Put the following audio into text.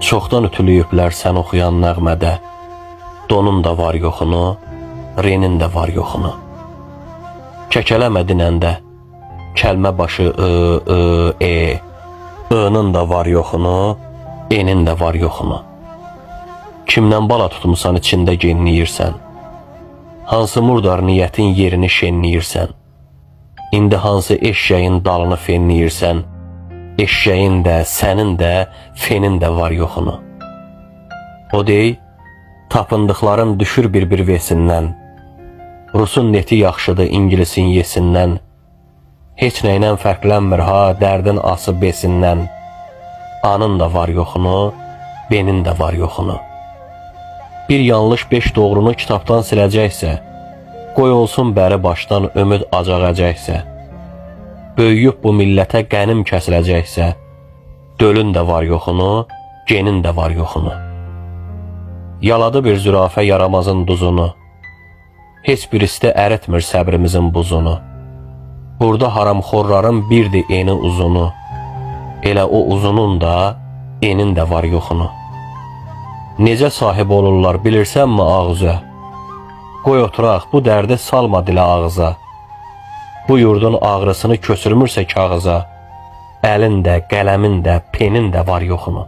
Çoxdan ütülüyüblər sən oxuyan nəğmədə. Donun da var yoxunu, renin də var yoxunu. Kəkələmə dinəndə, kəlmə başı ının da var yoxunu, enin də var yoxunu. Kimdən bala tutmusan içində genləyirsən? Hansı murdar niyyətin yerini şenləyirsən? İndi hansı eşşəyin dalını fenləyirsən? Eşşəyin də, sənin də, fenin də var yoxunu. O dey, tapındıqların düşür bir vesindən. Rusun neti yaxşıdır İngilisin yesindən. Heç nəylə fərqlənmir ha, dərdin ası besindən. Anın da var yoxunu, benin də var yoxunu. Bir yanlış 5 doğrunu kitabdan siləcəksə, qoy olsun bəri başdan ümid acaq əcəksə. Böyüyüb bu millətə qənim kəsiləcəksə, dölün də var yoxunu, genin də var yoxunu. Yaladı bir zürafə yaramazın duzunu, heç bir isti əritmir səbrimizin buzunu. Burada haramxorların birdir eni uzunu, elə o uzunun da, enin də var yoxunu. Necə sahib olurlar bilirsənmi ağıza? Qoy oturaq, bu dərdi salma dilə ağıza. Bu yurdun ağrısını köçürmürsə kağıza, əlin də, qələmin də, penin də var yoxunu.